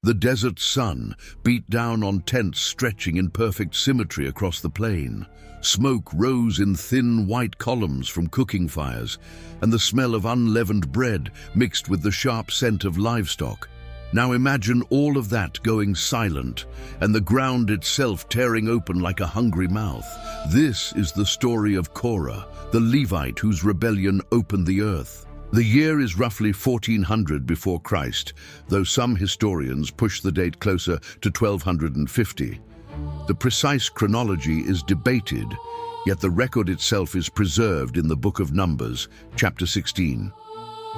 The desert sun beat down on tents stretching in perfect symmetry across the plain. Smoke rose in thin white columns from cooking fires, and the smell of unleavened bread mixed with the sharp scent of livestock. Now imagine all of that going silent, and the ground itself tearing open like a hungry mouth. This is the story of Korah, the Levite whose rebellion opened the earth. The year is roughly 1400 before Christ, though some historians push the date closer to 1250. The precise chronology is debated, yet the record itself is preserved in the Book of Numbers, chapter 16.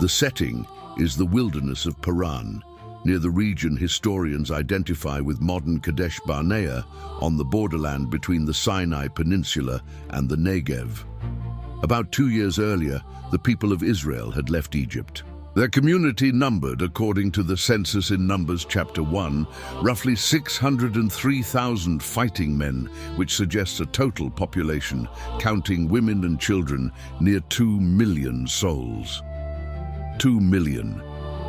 The setting is the wilderness of Paran, near the region historians identify with modern Kadesh Barnea, on the borderland between the Sinai Peninsula and the Negev. About 2 years earlier, the people of Israel had left Egypt. Their community numbered, according to the census in Numbers chapter 1, roughly 603,000 fighting men, which suggests a total population, counting women and children, near 2 million souls. 2 million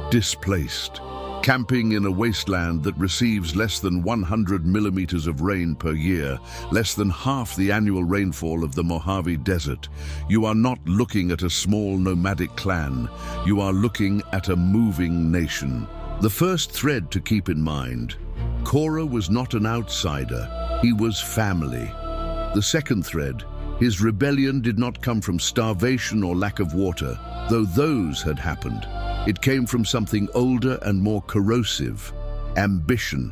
displaced, camping in a wasteland that receives less than 100 millimeters of rain per year, less than half the annual rainfall of the Mojave Desert. You are not looking at a small nomadic clan. You are looking at a moving nation. The first thread to keep in mind: Korah was not an outsider. He was family. The second thread: his rebellion did not come from starvation or lack of water, though those had happened. It came from something older and more corrosive: ambition.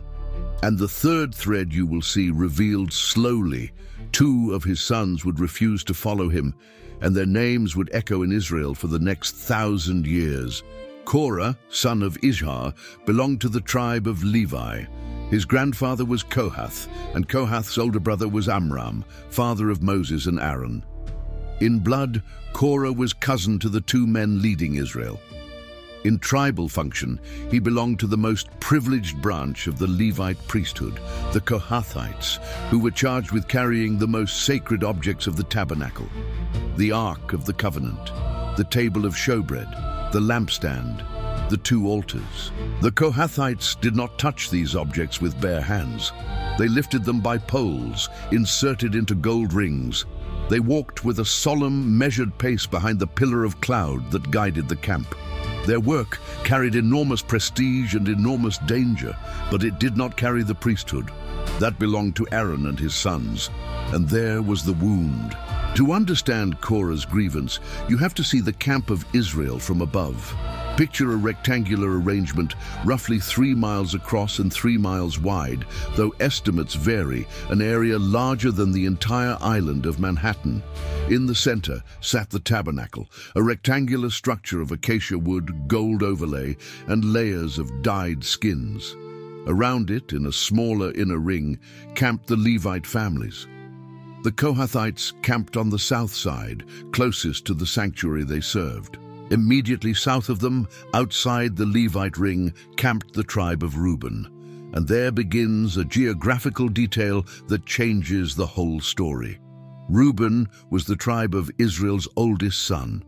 And the third thread you will see revealed slowly. 2 of his sons would refuse to follow him, and their names would echo in Israel for the next 1,000 years. Korah, son of Izhar, belonged to the tribe of Levi. His grandfather was Kohath, and Kohath's older brother was Amram, father of Moses and Aaron. In blood, Korah was cousin to the 2 men leading Israel. In tribal function, he belonged to the most privileged branch of the Levite priesthood, the Kohathites, who were charged with carrying the most sacred objects of the tabernacle: the Ark of the Covenant, the table of showbread, the lampstand, the 2 altars. The Kohathites did not touch these objects with bare hands. They lifted them by poles, inserted into gold rings. They walked with a solemn, measured pace behind the pillar of cloud that guided the camp. Their work carried enormous prestige and enormous danger, but it did not carry the priesthood. That belonged to Aaron and his sons, and there was the wound. To understand Korah's grievance, you have to see the camp of Israel from above. Picture a rectangular arrangement roughly 3 miles across and 3 miles wide, though estimates vary, an area larger than the entire island of Manhattan. In the center sat the tabernacle, a rectangular structure of acacia wood, gold overlay, and layers of dyed skins. Around it, in a smaller inner ring, camped the Levite families. The Kohathites camped on the south side, closest to the sanctuary they served. Immediately south of them, outside the Levite ring, camped the tribe of Reuben. And there begins a geographical detail that changes the whole story. Reuben was the tribe of Israel's oldest son.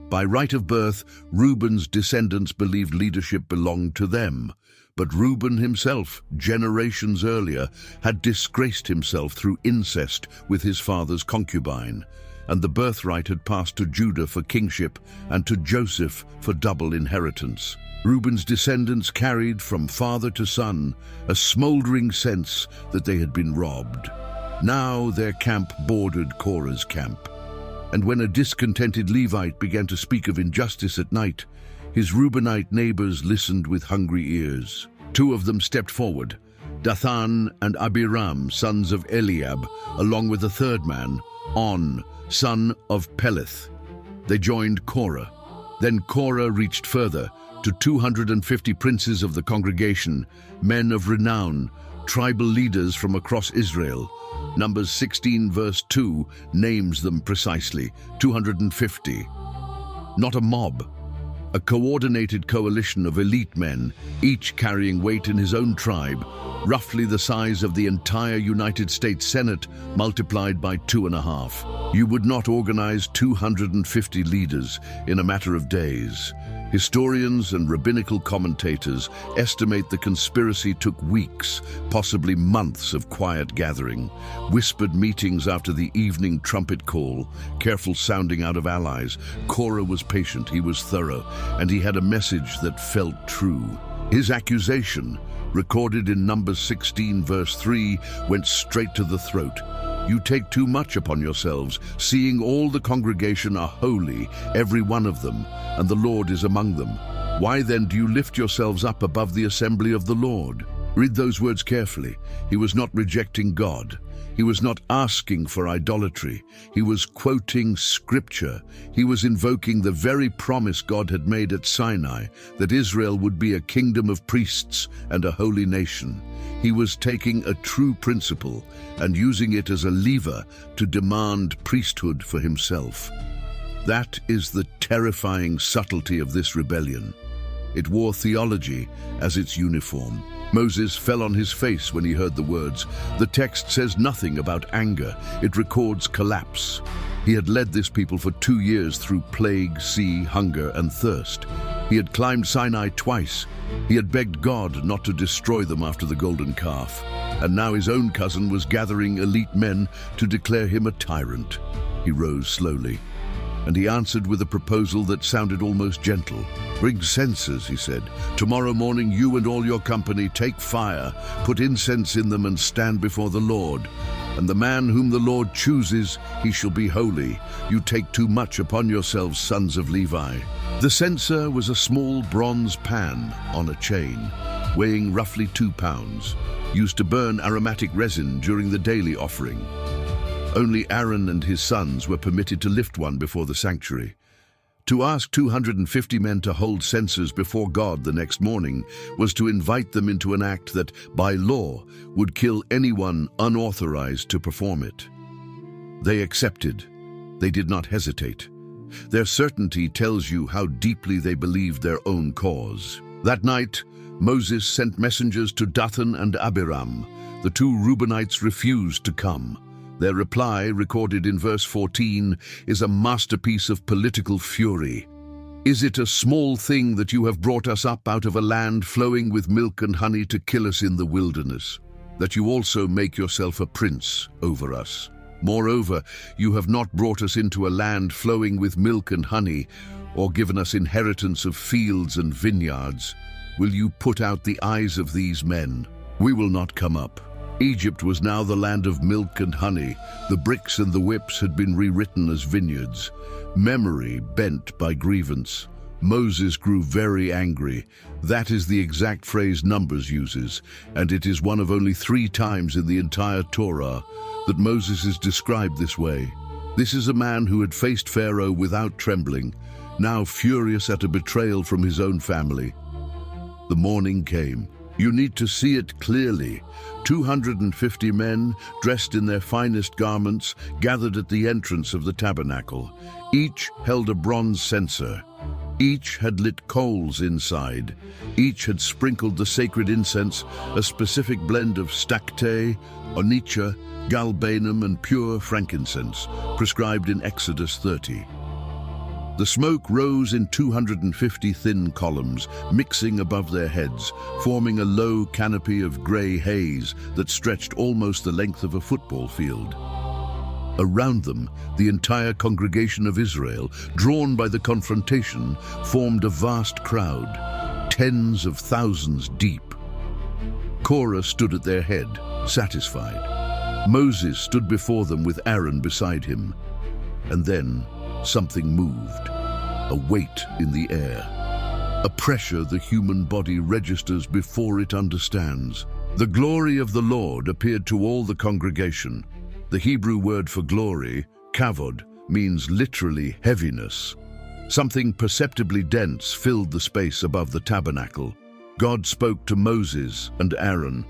By right of birth, Reuben's descendants believed leadership belonged to them. But Reuben himself, generations earlier, had disgraced himself through incest with his father's concubine, and the birthright had passed to Judah for kingship and to Joseph for double inheritance. Reuben's descendants carried from father to son a smoldering sense that they had been robbed. Now their camp bordered Korah's camp. And when a discontented Levite began to speak of injustice at night, his Reubenite neighbors listened with hungry ears. 2 of them stepped forward, Dathan and Abiram, sons of Eliab, along with a third man, On, son of Peleth. They joined Korah. Then Korah reached further, to 250 princes of the congregation, men of renown, tribal leaders from across Israel. Numbers 16 verse 2 names them precisely, 250. Not a mob, a coordinated coalition of elite men, each carrying weight in his own tribe, roughly the size of the entire United States Senate multiplied by 2.5. You would not organize 250 leaders in a matter of days. Historians and rabbinical commentators estimate the conspiracy took weeks, possibly months of quiet gathering, whispered meetings after the evening trumpet call, careful sounding out of allies. Korah was patient, he was thorough, and he had a message that felt true. His accusation, recorded in Numbers 16 verse 3, went straight to the throat. You take too much upon yourselves, seeing all the congregation are holy, every one of them, and the Lord is among them. Why then do you lift yourselves up above the assembly of the Lord? Read those words carefully. He was not rejecting God. He was not asking for idolatry. He was quoting Scripture. He was invoking the very promise God had made at Sinai, that Israel would be a kingdom of priests and a holy nation. He was taking a true principle and using it as a lever to demand priesthood for himself. That is the terrifying subtlety of this rebellion. It wore theology as its uniform. Moses fell on his face when he heard the words. The text says nothing about anger. It records collapse. He had led this people for 2 years through plague, sea, hunger, and thirst. He had climbed Sinai twice. He had begged God not to destroy them after the golden calf. And now his own cousin was gathering elite men to declare him a tyrant. He rose slowly, and he answered with a proposal that sounded almost gentle. Bring censers, he said. Tomorrow morning you and all your company take fire, put incense in them and stand before the Lord. And the man whom the Lord chooses, he shall be holy. You take too much upon yourselves, sons of Levi. The censer was a small bronze pan on a chain, weighing roughly 2 pounds, used to burn aromatic resin during the daily offering. Only Aaron and his sons were permitted to lift one before the sanctuary. To ask 250 men to hold censers before God the next morning was to invite them into an act that, by law, would kill anyone unauthorized to perform it. They accepted. They did not hesitate. Their certainty tells you how deeply they believed their own cause. That night, Moses sent messengers to Dathan and Abiram. The 2 Reubenites refused to come. Their reply, recorded in verse 14, is a masterpiece of political fury. Is it a small thing that you have brought us up out of a land flowing with milk and honey to kill us in the wilderness, that you also make yourself a prince over us? Moreover, you have not brought us into a land flowing with milk and honey, or given us inheritance of fields and vineyards. Will you put out the eyes of these men? We will not come up. Egypt was now the land of milk and honey. The bricks and the whips had been rewritten as vineyards. Memory bent by grievance. Moses grew very angry. That is the exact phrase Numbers uses, and it is one of only 3 times in the entire Torah that Moses is described this way. This is a man who had faced Pharaoh without trembling, now furious at a betrayal from his own family. The morning came. You need to see it clearly. 250 men, dressed in their finest garments, gathered at the entrance of the tabernacle. Each held a bronze censer. Each had lit coals inside. Each had sprinkled the sacred incense, a specific blend of stacte, onycha, galbanum, and pure frankincense, prescribed in Exodus 30. The smoke rose in 250 thin columns, mixing above their heads, forming a low canopy of grey haze that stretched almost the length of a football field. Around them, the entire congregation of Israel, drawn by the confrontation, formed a vast crowd, tens of thousands deep. Korah stood at their head, satisfied. Moses stood before them with Aaron beside him. And then something moved, a weight in the air, a pressure the human body registers before it understands. The glory of the Lord appeared to all the congregation. The Hebrew word for glory, kavod, means literally heaviness. Something perceptibly dense filled the space above the tabernacle. God spoke to Moses and Aaron.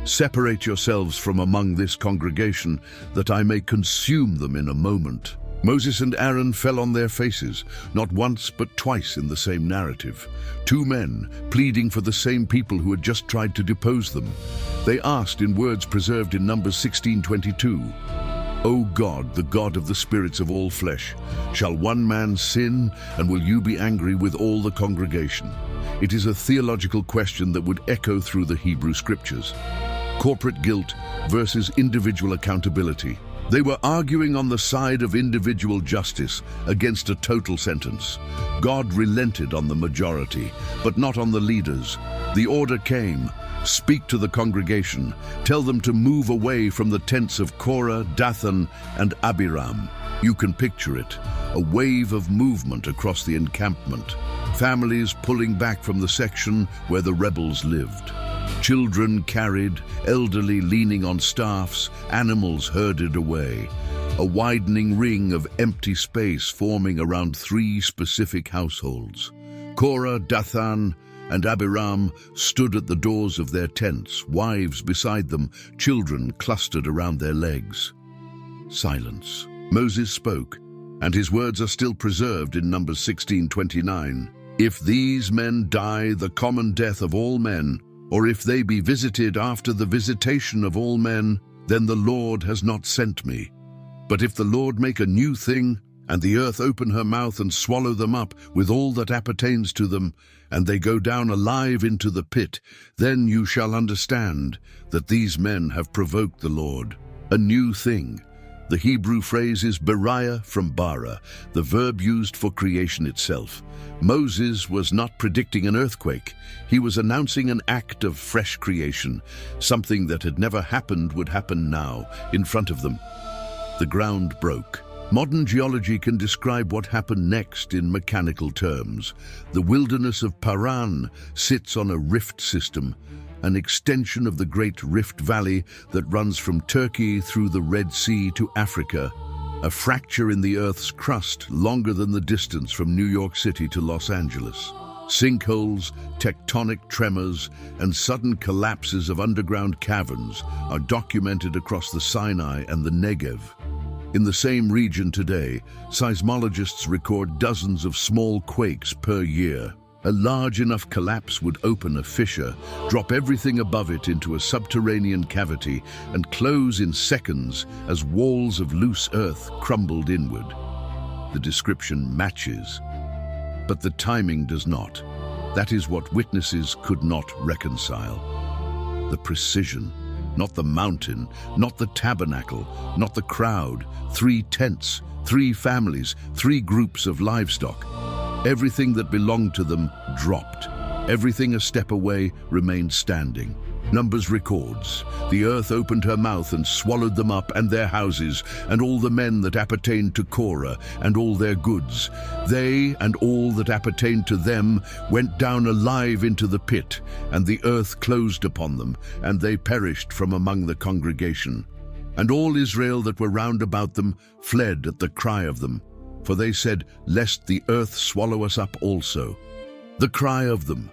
Separate yourselves from among this congregation, that I may consume them in a moment. Moses and Aaron fell on their faces, not once but twice in the same narrative. 2 men pleading for the same people who had just tried to depose them. They asked in words preserved in Numbers 16:22, O God, the God of the spirits of all flesh, shall one man sin, and will you be angry with all the congregation? It is a theological question that would echo through the Hebrew scriptures. Corporate guilt versus individual accountability. They were arguing on the side of individual justice against a total sentence. God relented on the majority, but not on the leaders. The order came: speak to the congregation, tell them to move away from the tents of Korah, Dathan, and Abiram. You can picture it, a wave of movement across the encampment, families pulling back from the section where the rebels lived. Children carried, elderly leaning on staffs, animals herded away. A widening ring of empty space forming around 3 specific households. Korah, Dathan, and Abiram stood at the doors of their tents, wives beside them, children clustered around their legs. Silence. Moses spoke, and his words are still preserved in Numbers 16:29. If these men die the common death of all men, or if they be visited after the visitation of all men, then the Lord has not sent me. But if the Lord make a new thing, and the earth open her mouth and swallow them up with all that appertains to them, and they go down alive into the pit, then you shall understand that these men have provoked the Lord. A new thing. The Hebrew phrase is beriah from bara, the verb used for creation itself. Moses was not predicting an earthquake. He was announcing an act of fresh creation. Something that had never happened would happen now, in front of them. The ground broke. Modern geology can describe what happened next in mechanical terms. The wilderness of Paran sits on a rift system, an extension of the Great Rift Valley that runs from Turkey through the Red Sea to Africa, a fracture in the Earth's crust longer than the distance from New York City to Los Angeles. Sinkholes, tectonic tremors, and sudden collapses of underground caverns are documented across the Sinai and the Negev. In the same region today, seismologists record dozens of small quakes per year. A large enough collapse would open a fissure, drop everything above it into a subterranean cavity, and close in seconds as walls of loose earth crumbled inward. The description matches, but the timing does not. That is what witnesses could not reconcile. The precision, not the mountain, not the tabernacle, not the crowd, 3 tents, 3 families, 3 groups of livestock. Everything that belonged to them dropped. Everything a step away remained standing. Numbers records, the earth opened her mouth and swallowed them up and their houses, and all the men that appertained to Korah, and all their goods. They and all that appertained to them went down alive into the pit, and the earth closed upon them, and they perished from among the congregation. And all Israel that were round about them fled at the cry of them. For they said, lest the earth swallow us up also. The cry of them.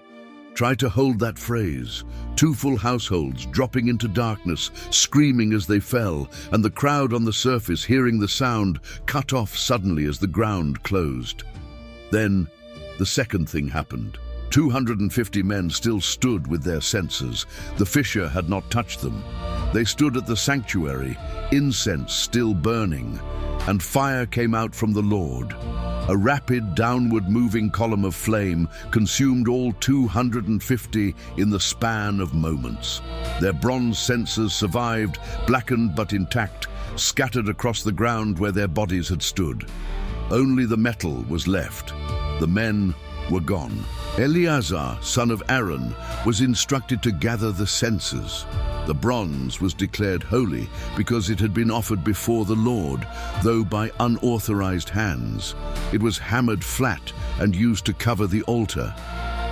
Try to hold that phrase. 2 full households dropping into darkness, screaming as they fell, and the crowd on the surface hearing the sound, cut off suddenly as the ground closed. Then the second thing happened. 250 men still stood with their senses. The fissure had not touched them. They stood at the sanctuary, incense still burning, and fire came out from the Lord. A rapid, downward-moving column of flame consumed all 250 in the span of moments. Their bronze censers survived, blackened but intact, scattered across the ground where their bodies had stood. Only the metal was left. The men were gone. Eleazar, son of Aaron, was instructed to gather the censers. The bronze was declared holy because it had been offered before the Lord, though by unauthorized hands. It was hammered flat and used to cover the altar.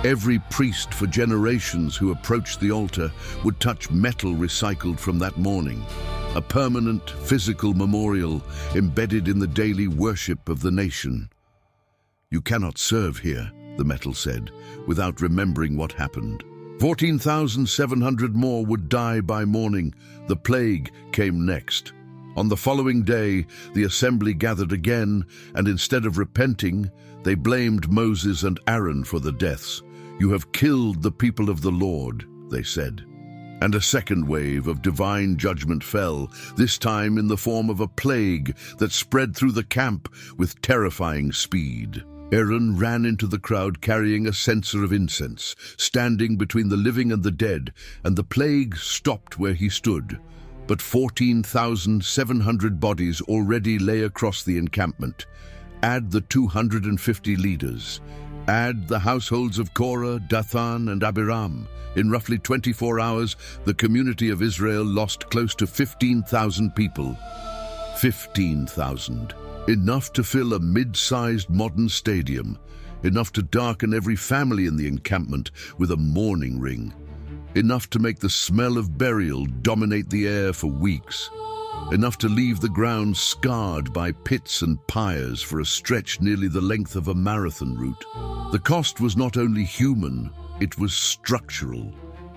Every priest for generations who approached the altar would touch metal recycled from that morning, a permanent physical memorial embedded in the daily worship of the nation. You cannot serve here, the metal said, without remembering what happened. 14,700 more would die by morning. The plague came next. On the following day, the assembly gathered again, and instead of repenting, they blamed Moses and Aaron for the deaths. You have killed the people of the Lord, they said. And a second wave of divine judgment fell, this time in the form of a plague that spread through the camp with terrifying speed. Aaron ran into the crowd carrying a censer of incense, standing between the living and the dead, and the plague stopped where he stood. But 14,700 bodies already lay across the encampment. Add the 250 leaders. Add the households of Korah, Dathan, and Abiram. In roughly 24 hours, the community of Israel lost close to 15,000 people. 15,000. Enough to fill a mid-sized modern stadium. Enough to darken every family in the encampment with a mourning ring. Enough to make the smell of burial dominate the air for weeks. Enough to leave the ground scarred by pits and pyres for a stretch nearly the length of a marathon route. The cost was not only human, it was structural.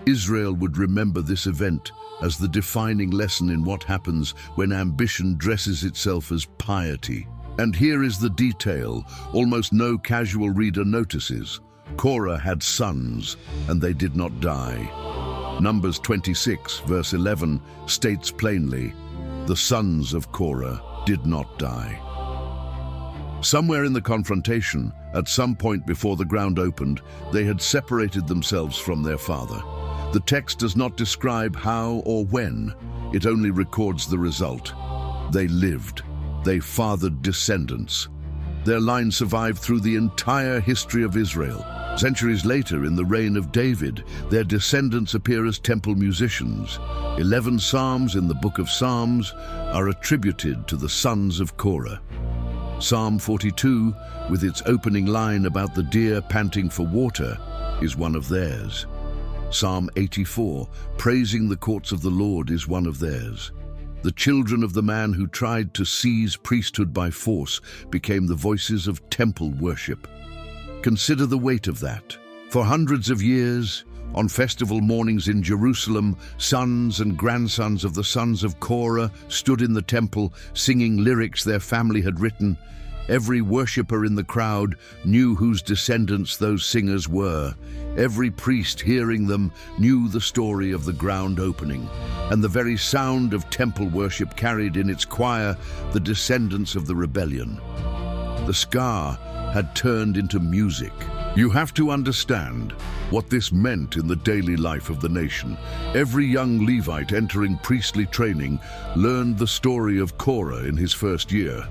Israel would remember this event as the defining lesson in what happens when ambition dresses itself as piety. And here is the detail almost no casual reader notices. Korah had sons, and they did not die. Numbers 26, verse 11, states plainly, "The sons of Korah did not die." Somewhere in the confrontation, at some point before the ground opened, they had separated themselves from their father. The text does not describe how or when, it only records the result. They lived. They fathered descendants. Their line survived through the entire history of Israel. Centuries later, in the reign of David, their descendants appear as temple musicians. 11 psalms in the book of Psalms are attributed to the sons of Korah. Psalm 42, with its opening line about the deer panting for water, is one of theirs. Psalm 84, praising the courts of the Lord, is one of theirs. The children of the man who tried to seize priesthood by force became the voices of temple worship. Consider the weight of that. For hundreds of years, on festival mornings in Jerusalem, sons and grandsons of the sons of Korah stood in the temple singing lyrics their family had written. Every worshipper in the crowd knew whose descendants those singers were. Every priest hearing them knew the story of the ground opening, and the very sound of temple worship carried in its choir the descendants of the rebellion. The ska had turned into music. You have to understand what this meant in the daily life of the nation. Every young Levite entering priestly training learned the story of Korah in his first year.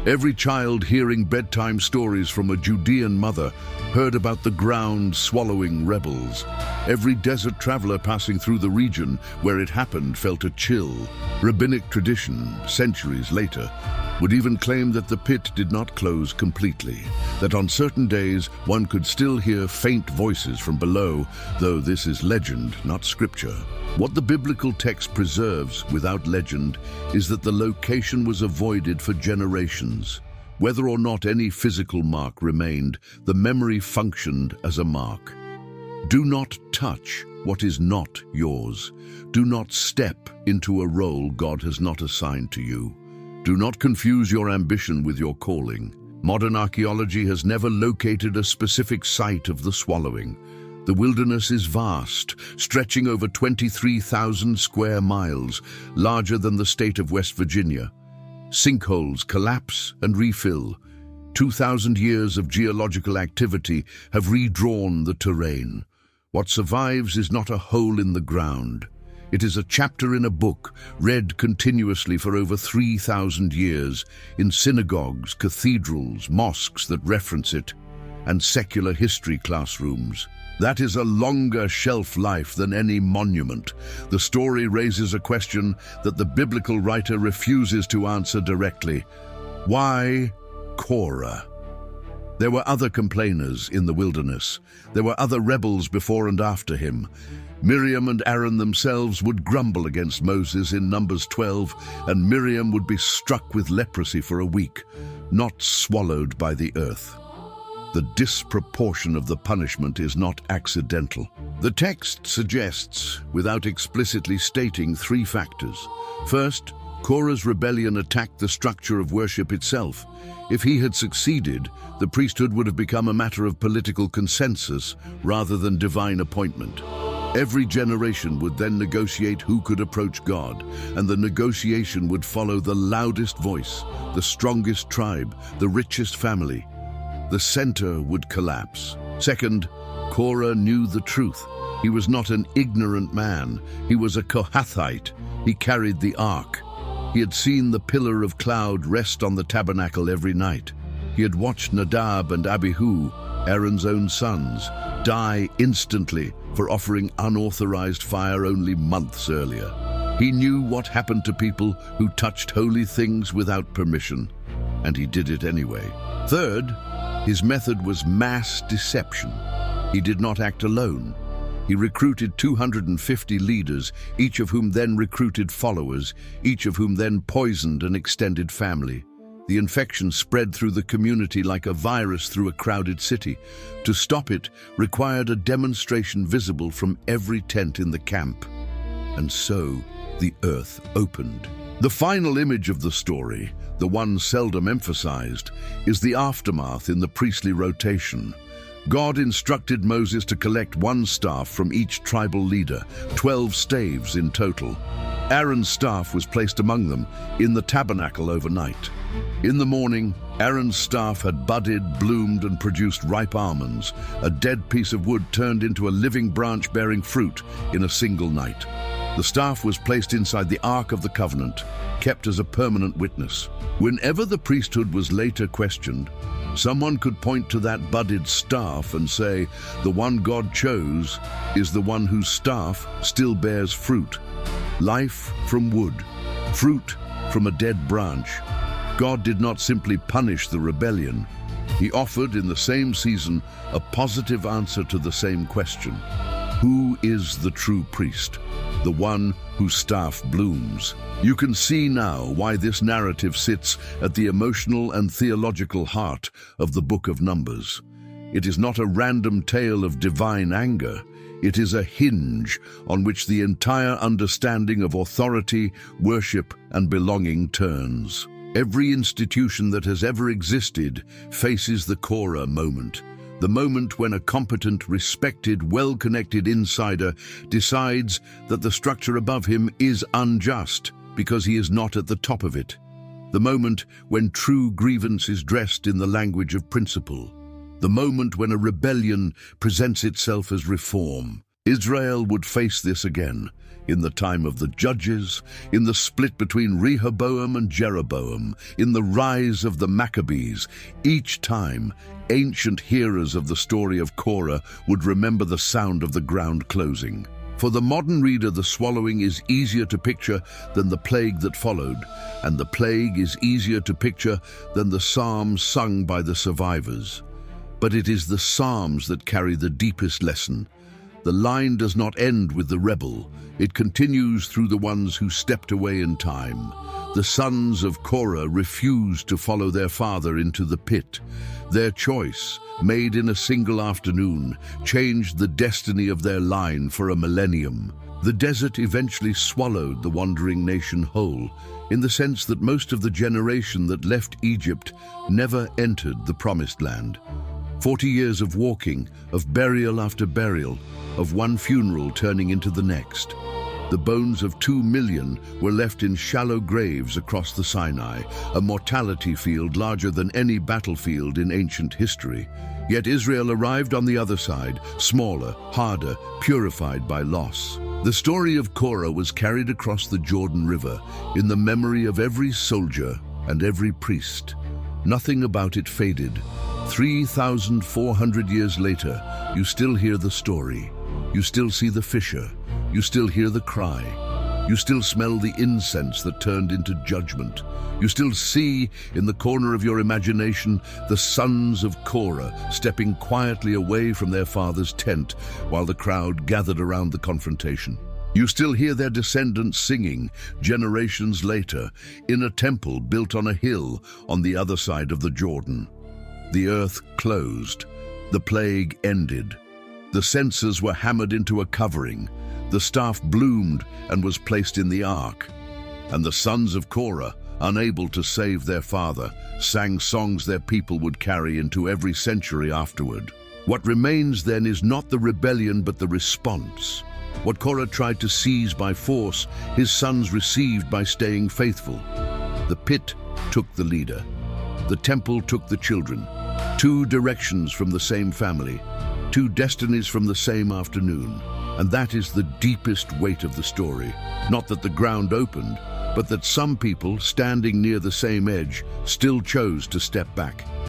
Every child hearing bedtime stories from a Judean mother heard about the ground swallowing rebels. Every desert traveler passing through the region where it happened felt a chill. Rabbinic tradition, centuries later, would even claim that the pit did not close completely, that on certain days one could still hear faint voices from below, though this is legend, not scripture. What the biblical text preserves without legend is that the location was avoided for generations. Whether or not any physical mark remained, the memory functioned as a mark. Do not touch what is not yours. Do not step into a role God has not assigned to you. Do not confuse your ambition with your calling. Modern archaeology has never located a specific site of the swallowing. The wilderness is vast, stretching over 23,000 square miles, larger than the state of West Virginia. Sinkholes collapse and refill. 2,000 years of geological activity have redrawn the terrain. What survives is not a hole in the ground. It is a chapter in a book, read continuously for over 3,000 years, in synagogues, cathedrals, mosques that reference it, and secular history classrooms. That is a longer shelf life than any monument. The story raises a question that the biblical writer refuses to answer directly. Why Korah? There were other complainers in the wilderness. There were other rebels before and after him. Miriam and Aaron themselves would grumble against Moses in Numbers 12, and Miriam would be struck with leprosy for a week, not swallowed by the earth. The disproportion of the punishment is not accidental. The text suggests, without explicitly stating, 3 factors. First, Korah's rebellion attacked the structure of worship itself. If he had succeeded, the priesthood would have become a matter of political consensus rather than divine appointment. Every generation would then negotiate who could approach God, and the negotiation would follow the loudest voice, the strongest tribe, the richest family. The center would collapse. Second, Korah knew the truth. He was not an ignorant man. He was a Kohathite. He carried the ark. He had seen the pillar of cloud rest on the tabernacle every night. He had watched Nadab and Abihu, Aaron's own sons, die instantly for offering unauthorized fire only months earlier. He knew what happened to people who touched holy things without permission, and he did it anyway. Third, his method was mass deception. He did not act alone. He recruited 250 leaders, each of whom then recruited followers, each of whom then poisoned an extended family. The infection spread through the community like a virus through a crowded city. To stop it required a demonstration visible from every tent in the camp. And so the earth opened. The final image of the story, the one seldom emphasized, is the aftermath in the priestly rotation. God instructed Moses to collect one staff from each tribal leader, 12 staves in total. Aaron's staff was placed among them in the tabernacle overnight. In the morning, Aaron's staff had budded, bloomed, and produced ripe almonds, a dead piece of wood turned into a living branch bearing fruit in a single night. The staff was placed inside the Ark of the Covenant, kept as a permanent witness. Whenever the priesthood was later questioned, someone could point to that budded staff and say, the one God chose is the one whose staff still bears fruit. Life from wood, fruit from a dead branch. God did not simply punish the rebellion. He offered in the same season a positive answer to the same question. Who is the true priest? The one whose staff blooms. You can see now why this narrative sits at the emotional and theological heart of the book of Numbers. It is not a random tale of divine anger. It is a hinge on which the entire understanding of authority, worship, and belonging turns. Every institution that has ever existed faces the Korah moment. The moment when a competent, respected, well-connected insider decides that the structure above him is unjust because he is not at the top of it. The moment when true grievance is dressed in the language of principle. The moment when a rebellion presents itself as reform. Israel would face this again, in the time of the judges, in the split between Rehoboam and Jeroboam, in the rise of the Maccabees. Each time, ancient hearers of the story of Korah would remember the sound of the ground closing. For the modern reader, the swallowing is easier to picture than the plague that followed, and the plague is easier to picture than the psalms sung by the survivors. But it is the psalms that carry the deepest lesson. The line does not end with the rebel. It continues through the ones who stepped away in time. The sons of Korah refused to follow their father into the pit. Their choice, made in a single afternoon, changed the destiny of their line for a millennium. The desert eventually swallowed the wandering nation whole, in the sense that most of the generation that left Egypt never entered the Promised Land. 40 years of walking, of burial after burial, of one funeral turning into the next. The bones of 2 million were left in shallow graves across the Sinai, a mortality field larger than any battlefield in ancient history. Yet Israel arrived on the other side, smaller, harder, purified by loss. The story of Korah was carried across the Jordan River in the memory of every soldier and every priest. Nothing about it faded. 3,400 years later, you still hear the story. You still see the fissure. You still hear the cry. You still smell the incense that turned into judgment. You still see, in the corner of your imagination, the sons of Korah stepping quietly away from their father's tent while the crowd gathered around the confrontation. You still hear their descendants singing, generations later, in a temple built on a hill on the other side of the Jordan. The earth closed. The plague ended. The censers were hammered into a covering. The staff bloomed and was placed in the ark. And the sons of Korah, unable to save their father, sang songs their people would carry into every century afterward. What remains then is not the rebellion but the response. What Korah tried to seize by force, his sons received by staying faithful. The pit took the leader. The temple took the children. Two directions from the same family, two destinies from the same afternoon. And that is the deepest weight of the story. Not that the ground opened, but that some people, standing near the same edge, still chose to step back.